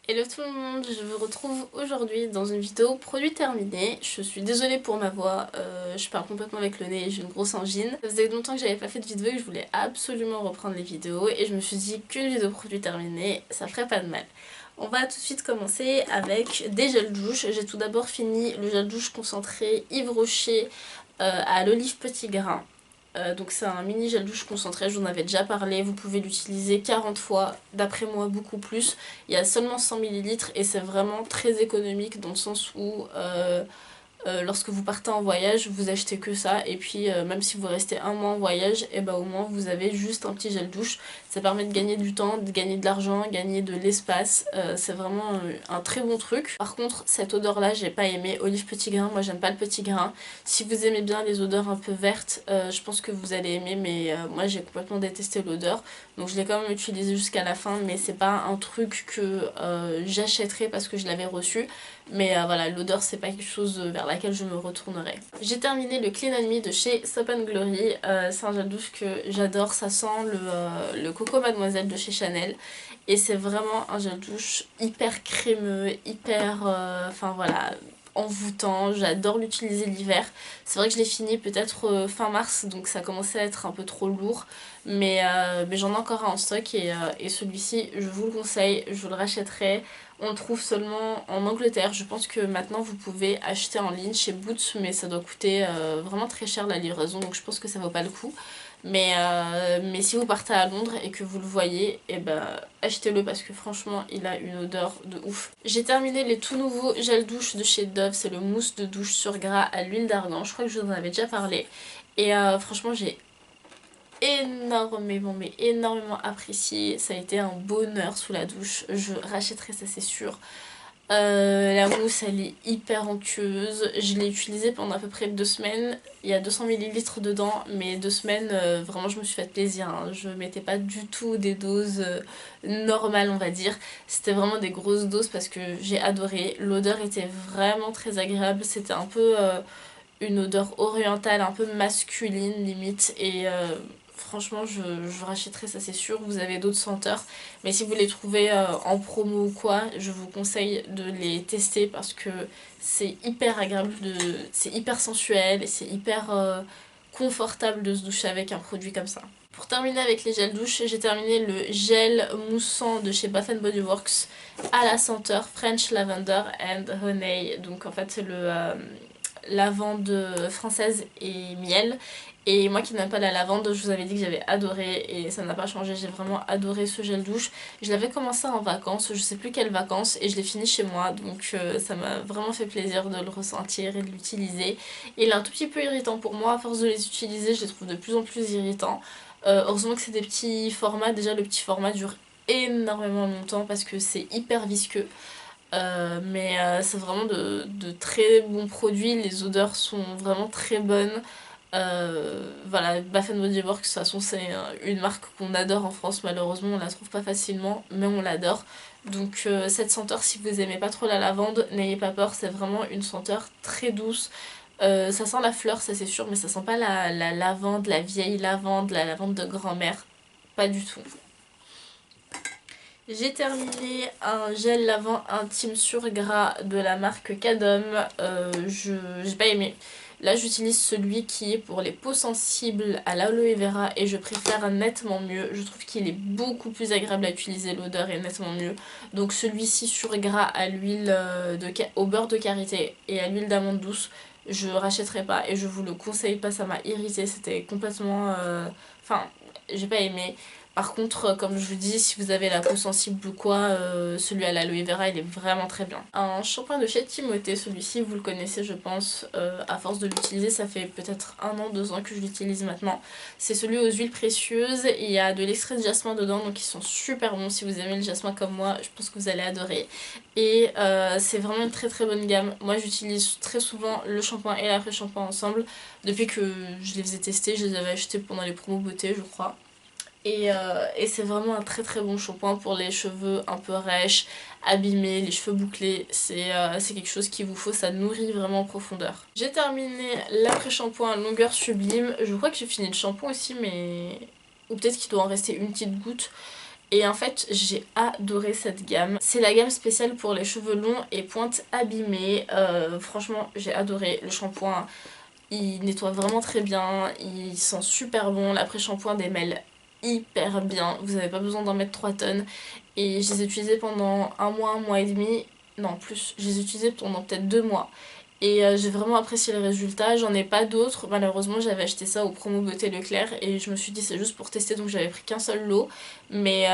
Hello tout le monde, je vous retrouve aujourd'hui dans une vidéo produit terminé. Je suis désolée pour ma voix, je parle complètement avec le nez et j'ai une grosse angine. Ça faisait longtemps que j'avais pas fait de vidéo et que je voulais absolument reprendre les vidéos et je me suis dit qu'une vidéo produit terminé, ça ferait pas de mal. On va tout de suite commencer avec des gels douche. J'ai tout d'abord fini le gel douche concentré Yves Rocher à l'olive petit grain. Donc c'est un mini gel douche concentré, j'en avais déjà parlé, vous pouvez l'utiliser 40 fois, d'après moi beaucoup plus. Il y a seulement 100 ml et c'est vraiment très économique dans le sens où lorsque vous partez en voyage, vous achetez que ça et puis même si vous restez un mois en voyage, et bah au moins vous avez juste un petit gel douche. Ça permet de gagner du temps, de gagner de l'argent, gagner de l'espace. C'est vraiment un très bon truc. Par contre, cette odeur là, j'ai pas aimé. Olive petit grain, moi j'aime pas le petit grain. Si vous aimez bien les odeurs un peu vertes, je pense que vous allez aimer, mais moi j'ai complètement détesté l'odeur. Donc je l'ai quand même utilisé jusqu'à la fin, mais c'est pas un truc que j'achèterais parce que je l'avais reçu. Mais voilà, l'odeur c'est pas quelque chose vers laquelle je me retournerai. J'ai terminé le Clean Me de chez Soap & Glory. C'est un gel douche que j'adore, ça sent le Coco Mademoiselle de chez Chanel. Et c'est vraiment un gel douche hyper crémeux, hyper... Enfin voilà, envoûtant, j'adore l'utiliser l'hiver. C'est vrai que je l'ai fini peut-être fin mars, donc ça commençait à être un peu trop lourd. Mais j'en ai encore un en stock et celui-ci, je vous le conseille, je vous le rachèterai. On le trouve seulement en Angleterre. Je pense que maintenant vous pouvez acheter en ligne chez Boots, mais ça doit coûter vraiment très cher la livraison, donc je pense que ça vaut pas le coup. Mais si vous partez à Londres et que vous le voyez, et ben achetez-le parce que franchement il a une odeur de ouf. J'ai terminé les tout nouveaux gels douche de chez Dove, c'est le mousse de douche sur gras à l'huile d'argan, je crois que je vous en avais déjà parlé. Et franchement j'ai énormément mais énormément apprécié, ça a été un bonheur sous la douche, je rachèterai ça c'est sûr. La mousse elle est hyper onctueuse, je l'ai utilisée pendant à peu près 2 semaines, il y a 200 ml dedans, mais 2 semaines vraiment je me suis fait plaisir, hein. Je mettais pas du tout des doses normales on va dire, c'était vraiment des grosses doses parce que j'ai adoré, l'odeur était vraiment très agréable, c'était un peu une odeur orientale, un peu masculine limite et franchement je rachèterai ça c'est sûr. Vous avez d'autres senteurs mais si vous les trouvez en promo ou quoi, je vous conseille de les tester parce que c'est hyper agréable, c'est hyper sensuel et c'est hyper confortable de se doucher avec un produit comme ça. Pour terminer avec les gels douche, j'ai terminé le gel moussant de chez Bath Body Works à la senteur French Lavender and Honey. Donc en fait c'est le lavande française et miel. Et moi qui n'aime pas la lavande, je vous avais dit que j'avais adoré et ça n'a pas changé, j'ai vraiment adoré ce gel douche. Je l'avais commencé en vacances, je sais plus quelles vacances, et je l'ai fini chez moi, donc ça m'a vraiment fait plaisir de le ressentir et de l'utiliser. Il est un tout petit peu irritant pour moi, à force de les utiliser, je les trouve de plus en plus irritants. Heureusement que c'est des petits formats, déjà le petit format dure énormément longtemps parce que c'est hyper visqueux. Mais c'est vraiment de très bons produits, les odeurs sont vraiment très bonnes. Voilà, Bath Body Works, de toute façon c'est une marque qu'on adore en France, malheureusement on la trouve pas facilement, mais on l'adore. Donc cette senteur, si vous aimez pas trop la lavande, n'ayez pas peur, c'est vraiment une senteur très douce. Ça sent la fleur, ça c'est sûr, mais ça sent pas la lavande, la vieille lavande, la lavande de grand-mère, pas du tout. J'ai terminé un gel lavant intime sur gras de la marque Cadom. J'ai pas aimé. Là j'utilise celui qui est pour les peaux sensibles à l'aloe vera et je préfère nettement mieux. Je trouve qu'il est beaucoup plus agréable à utiliser, l'odeur est nettement mieux. Donc celui-ci sur gras à l'huile au beurre de karité et à l'huile d'amande douce, je rachèterai pas et je vous le conseille pas, ça m'a irrité, c'était complètement... Enfin, j'ai pas aimé. Par contre, comme je vous dis, si vous avez la peau sensible ou quoi, celui à l'aloe vera il est vraiment très bien. Un shampoing de chez Timothée, celui-ci vous le connaissez je pense, à force de l'utiliser, ça fait peut-être 1 an, 2 ans que je l'utilise maintenant. C'est celui aux huiles précieuses, il y a de l'extrait de jasmin dedans, donc ils sont super bons. Si vous aimez le jasmin comme moi, je pense que vous allez adorer. Et c'est vraiment une très très bonne gamme. Moi j'utilise très souvent le shampoing et l'après-shampoing ensemble. Depuis que je les faisais tester, je les avais achetés pendant les promos beauté je crois. Et c'est vraiment un très très bon shampoing pour les cheveux un peu rêches, abîmés, les cheveux bouclés. C'est quelque chose qu'il vous faut, ça nourrit vraiment en profondeur. J'ai terminé l'après-shampoing longueur sublime. Je crois que j'ai fini le shampoing aussi, mais... ou peut-être qu'il doit en rester une petite goutte. Et en fait j'ai adoré cette gamme. C'est la gamme spéciale pour les cheveux longs et pointes abîmées. Franchement j'ai adoré. Le shampoing il nettoie vraiment très bien, il sent super bon, l'après-shampoing démêle hyper bien, vous n'avez pas besoin d'en mettre 3 tonnes. Et je les ai utilisés pendant un mois et demi, non plus, je les ai utilisés pendant peut-être 2 mois. Et j'ai vraiment apprécié le résultat, j'en ai pas d'autres, malheureusement j'avais acheté ça au promo beauté Leclerc et je me suis dit c'est juste pour tester donc j'avais pris qu'un seul lot. Mais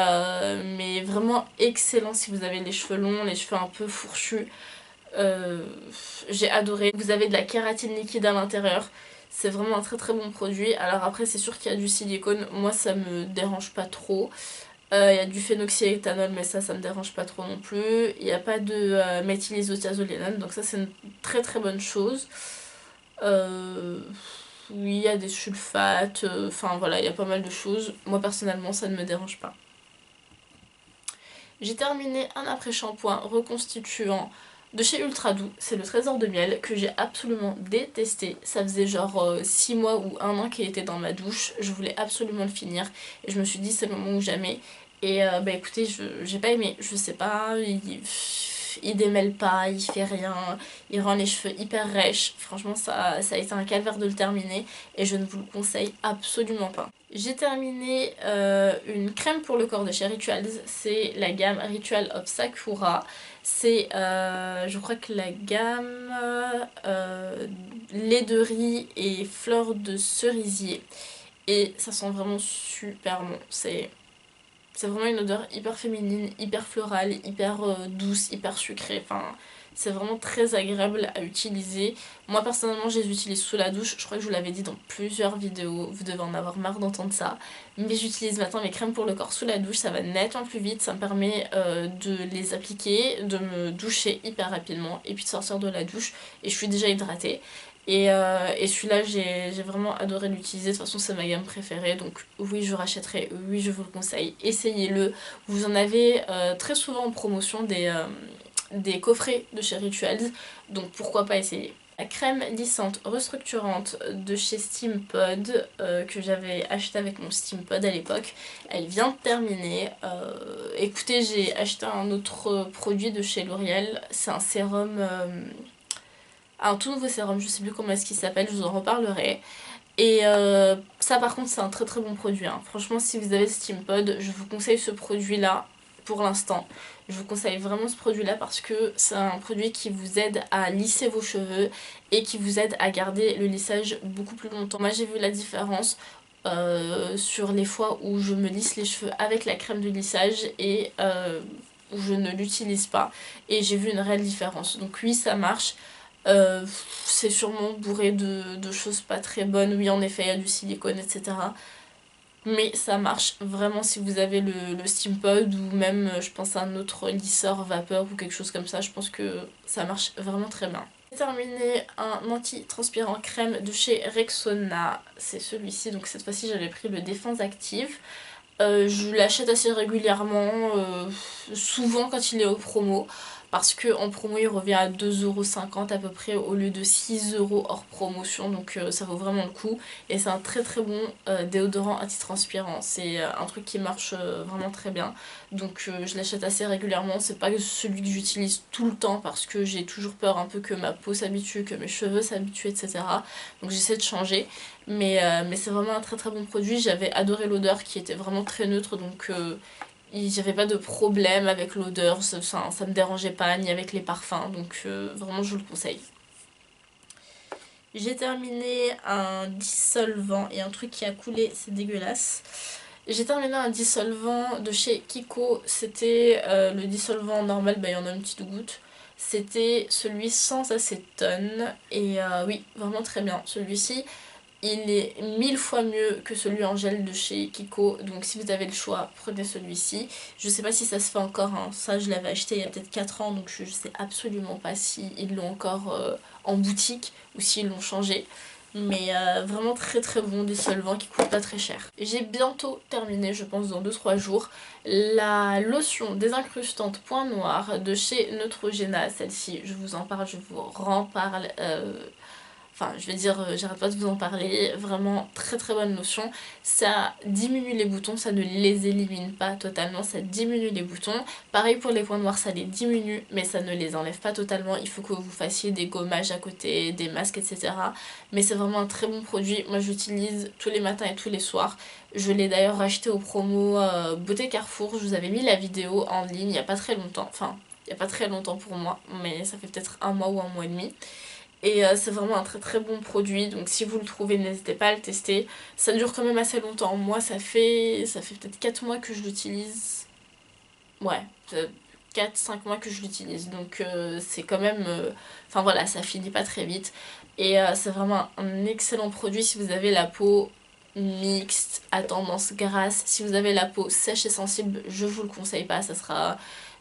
vraiment excellent si vous avez les cheveux longs, les cheveux un peu fourchus. Euh, j'ai adoré. Vous avez de la kératine liquide à l'intérieur. C'est vraiment un très très bon produit. Alors après c'est sûr qu'il y a du silicone. Moi ça me dérange pas trop. Il y a du phénoxyéthanol mais ça me dérange pas trop non plus. Il n'y a pas de méthylisothiazolinone donc ça c'est une très très bonne chose. Oui, il y a des sulfates. Enfin voilà, il y a pas mal de choses. Moi personnellement ça ne me dérange pas. J'ai terminé un après-shampoing reconstituant de chez Ultra Doux, c'est le Trésor de Miel que j'ai absolument détesté. Ça faisait genre 6 mois ou 1 an qu'il était dans ma douche, je voulais absolument le finir et je me suis dit c'est le moment ou jamais. Et bah écoutez, j'ai pas aimé, je sais pas, il démêle pas, il fait rien, il rend les cheveux hyper rêches. Franchement ça a été un calvaire de le terminer et je ne vous le conseille absolument pas. J'ai terminé une crème pour le corps de chez Rituals, c'est la gamme Ritual of Sakura. C'est je crois que la gamme lait de riz et fleurs de cerisier. Et ça sent vraiment super bon. C'est vraiment une odeur hyper féminine, hyper florale, hyper douce, hyper sucrée. Enfin, c'est vraiment très agréable à utiliser. Moi personnellement je les utilise sous la douche. Je crois que je vous l'avais dit dans plusieurs vidéos. Vous devez en avoir marre d'entendre ça. Mais j'utilise maintenant mes crèmes pour le corps sous la douche. Ça va nettement plus vite. Ça me permet de les appliquer, de me doucher hyper rapidement. Et puis de sortir de la douche. Et je suis déjà hydratée. Et celui-là j'ai vraiment adoré l'utiliser, de toute façon c'est ma gamme préférée donc oui je rachèterai, oui je vous le conseille, essayez-le. Vous en avez très souvent en promotion des coffrets de chez Rituals donc pourquoi pas essayer. La crème lissante restructurante de chez Steampod que j'avais acheté avec mon Steampod à l'époque, elle vient de terminer. Écoutez j'ai acheté un autre produit de chez L'Oréal, c'est un sérum... un tout nouveau sérum, je sais plus comment est-ce qu'il s'appelle, je vous en reparlerai. Et ça par contre c'est un très très bon produit. Hein. Franchement si vous avez Steampod, je vous conseille ce produit là pour l'instant. Je vous conseille vraiment ce produit là parce que c'est un produit qui vous aide à lisser vos cheveux et qui vous aide à garder le lissage beaucoup plus longtemps. Moi j'ai vu la différence sur les fois où je me lisse les cheveux avec la crème de lissage et où je ne l'utilise pas. Et j'ai vu une réelle différence. Donc oui ça marche. C'est sûrement bourré de choses pas très bonnes, oui en effet il y a du silicone etc. Mais ça marche vraiment si vous avez le Steampod ou même je pense à un autre lisseur vapeur ou quelque chose comme ça, je pense que ça marche vraiment très bien. J'ai terminé un anti-transpirant crème de chez Rexona, c'est celui-ci donc cette fois-ci j'avais pris le Défense Active. Je l'achète assez régulièrement, souvent quand il est au promo. Parce qu'en promo il revient à 2,50€ à peu près au lieu de 6€ hors promotion. Donc ça vaut vraiment le coup. Et c'est un très très bon déodorant antitranspirant. C'est un truc qui marche vraiment très bien. Donc je l'achète assez régulièrement. C'est pas celui que j'utilise tout le temps parce que j'ai toujours peur un peu que ma peau s'habitue, que mes cheveux s'habituent, etc. Donc j'essaie de changer. Mais c'est vraiment un très très bon produit. J'avais adoré l'odeur qui était vraiment très neutre. Donc j'avais pas de problème avec l'odeur, ça me dérangeait pas, ni avec les parfums, donc vraiment je vous le conseille. J'ai terminé un dissolvant et un truc qui a coulé, c'est dégueulasse. J'ai terminé un dissolvant de chez Kiko, c'était le dissolvant normal, bah il y en a une petite goutte. C'était celui sans acétone et oui, vraiment très bien. Celui-ci, il est 1000 fois mieux que celui en gel de chez Kiko, donc si vous avez le choix, prenez celui-ci. Je sais pas si ça se fait encore, hein. Ça je l'avais acheté il y a peut-être 4 ans, donc je sais absolument pas si ils l'ont encore en boutique ou s'ils l'ont changé. Mais vraiment très très bon dissolvant qui coûte pas très cher. J'ai bientôt terminé, je pense dans 2-3 jours, la lotion désincrustante point noir de chez Neutrogena. Celle-ci, je vous en parle, je vous remparle. Enfin, je vais dire, j'arrête pas de vous en parler, vraiment très très bonne lotion. Ça diminue les boutons, ça ne les élimine pas totalement, ça diminue les boutons. Pareil pour les points noirs, ça les diminue, mais ça ne les enlève pas totalement. Il faut que vous fassiez des gommages à côté, des masques, etc. Mais c'est vraiment un très bon produit. Moi, j'utilise tous les matins et tous les soirs. Je l'ai d'ailleurs racheté au promo Beauté Carrefour. Je vous avais mis la vidéo en ligne il n'y a pas très longtemps. Enfin, il n'y a pas très longtemps pour moi, mais ça fait peut-être un mois ou un mois et demi. Et c'est vraiment un très très bon produit, donc si vous le trouvez, n'hésitez pas à le tester. Ça dure quand même assez longtemps. Moi, ça fait peut-être 4 mois que je l'utilise. Ouais, 4-5 mois que je l'utilise. Donc c'est quand même... Enfin voilà, ça finit pas très vite. Et c'est vraiment un excellent produit si vous avez la peau mixte, à tendance grasse. Si vous avez la peau sèche et sensible, je vous le conseille pas, ça sera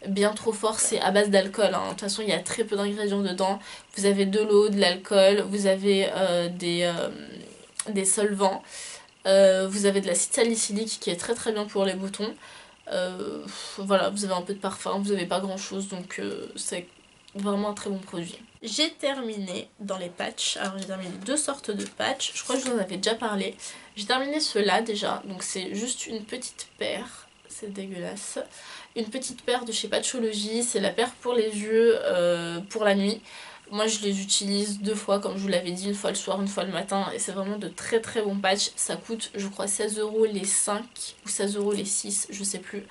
bien trop fort. C'est à base d'alcool, hein. De toute façon il y a très peu d'ingrédients dedans. Vous avez de l'eau, de l'alcool, vous avez des solvants, vous avez de l'acide salicylique qui est très très bien pour les boutons. Voilà, vous avez un peu de parfum, vous avez pas grand chose, donc c'est vraiment un très bon produit. J'ai terminé dans les patchs, alors j'ai terminé 2 sortes de patchs, je crois que je vous en avais déjà parlé. J'ai terminé ceux-là déjà, donc c'est juste une petite paire, c'est dégueulasse. Une petite paire de chez Patchology, c'est la paire pour les yeux pour la nuit. Moi je les utilise 2 fois comme je vous l'avais dit, une fois le soir, une fois le matin, et c'est vraiment de très très bons patchs. Ça coûte je crois 16€ les 5 ou 16€ les 6, je sais plus.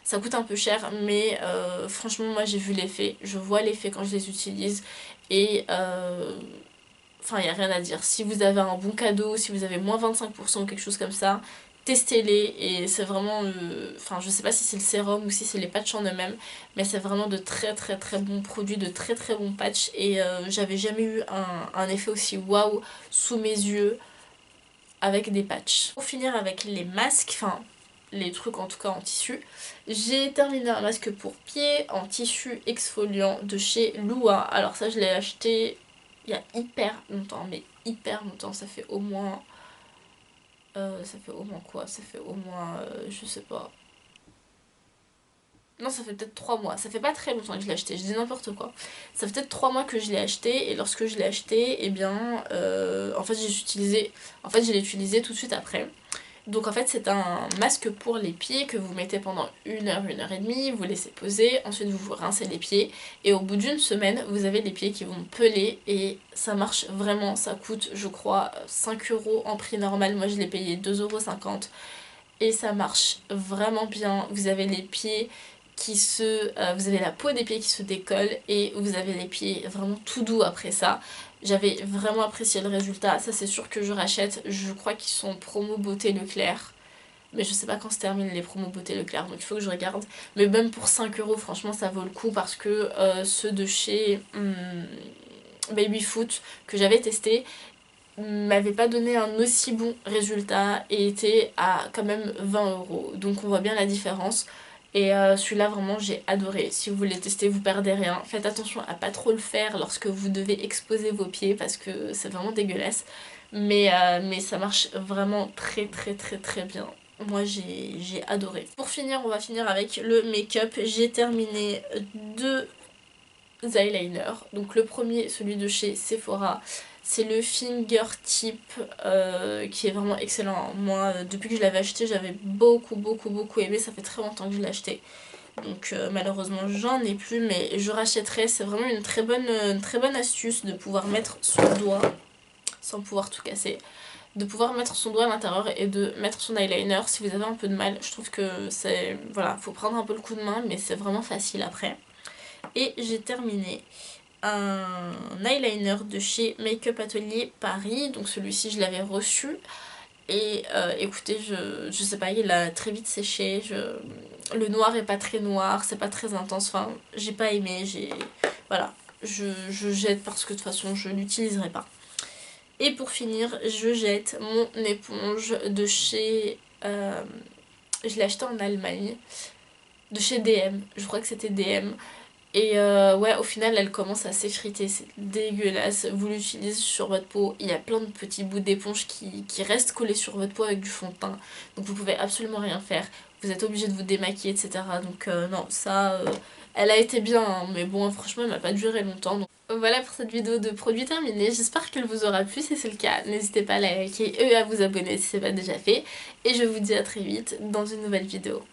Ça coûte un peu cher, mais franchement moi j'ai vu l'effet, je vois l'effet quand je les utilise, et enfin il n'y a rien à dire. Si vous avez un bon cadeau, si vous avez moins 25% ou quelque chose comme ça, testez-les, et c'est vraiment, enfin je sais pas si c'est le sérum ou si c'est les patchs en eux-mêmes, mais c'est vraiment de très très très bons produits, de très très bons patchs, et j'avais jamais eu un effet aussi waouh sous mes yeux avec des patchs. Pour finir avec les masques, enfin les trucs en tout cas en tissu, j'ai terminé un masque pour pieds en tissu exfoliant de chez Lua. Alors ça je l'ai acheté il y a hyper longtemps, mais hyper longtemps, ça fait au moins... quoi? Ça fait au moins, je sais pas. Non, ça fait peut-être 3 mois. Ça fait pas très longtemps que je l'ai acheté, je dis n'importe quoi. Ça fait peut-être 3 mois que je l'ai acheté, et lorsque je l'ai acheté, eh bien, en fait, je l'ai utilisé tout de suite après. Donc en fait c'est un masque pour les pieds que vous mettez pendant 1 heure, 1 heure et demie, vous laissez poser, ensuite vous vous rincez les pieds, et au bout d'une semaine vous avez les pieds qui vont peler, et ça marche vraiment. Ça coûte je crois 5€ en prix normal, moi je l'ai payé 2,50 €, et ça marche vraiment bien. Vous avez les pieds vous avez la peau des pieds qui se décolle, et vous avez les pieds vraiment tout doux après ça. J'avais vraiment apprécié le résultat, ça c'est sûr que je rachète. Je crois qu'ils sont promo beauté Leclerc, mais je sais pas quand se terminent les promos beauté Leclerc, donc il faut que je regarde. Mais même pour 5€ franchement ça vaut le coup, parce que ceux de chez Babyfoot que j'avais testé m'avaient pas donné un aussi bon résultat, et étaient à quand même 20€, donc on voit bien la différence. Et celui-là vraiment j'ai adoré. Si vous voulez tester, vous perdez rien. Faites attention à pas trop le faire lorsque vous devez exposer vos pieds, parce que c'est vraiment dégueulasse. Mais ça marche vraiment très très très très bien. Moi j'ai adoré. Pour finir, on va finir avec le make-up. J'ai terminé 2 eyeliners. Donc le premier, celui de chez Sephora, c'est le Fingertip qui est vraiment excellent. Moi, depuis que je l'avais acheté, j'avais beaucoup aimé. Ça fait très longtemps que je l'ai acheté. Donc malheureusement, j'en ai plus, mais je rachèterai. C'est vraiment une très bonne astuce de pouvoir mettre son doigt, sans pouvoir tout casser, de pouvoir mettre son doigt à l'intérieur et de mettre son eyeliner si vous avez un peu de mal. Je trouve que c'est... Voilà, faut prendre un peu le coup de main, mais c'est vraiment facile après. Et j'ai terminé un eyeliner de chez Make Up Atelier Paris, donc celui-ci je l'avais reçu, et écoutez, je sais pas, il a très vite séché, le noir est pas très noir, c'est pas très intense, enfin j'ai pas aimé, voilà, je jette parce que de toute façon je l'utiliserai pas. Et pour finir, je jette mon éponge de chez... je l'ai acheté en Allemagne, de chez DM, je crois que c'était DM. Et ouais, au final, elle commence à s'effriter, c'est dégueulasse. Vous l'utilisez sur votre peau, il y a plein de petits bouts d'éponge qui restent collés sur votre peau avec du fond de teint. Donc vous pouvez absolument rien faire. Vous êtes obligé de vous démaquiller, etc. Donc non, ça, elle a été bien, hein, mais bon, franchement, elle m'a pas duré longtemps. Donc, Voilà pour cette vidéo de produits terminés, j'espère qu'elle vous aura plu, si c'est le cas, n'hésitez pas à la liker et à vous abonner si ce n'est pas déjà fait. Et je vous dis à très vite dans une nouvelle vidéo.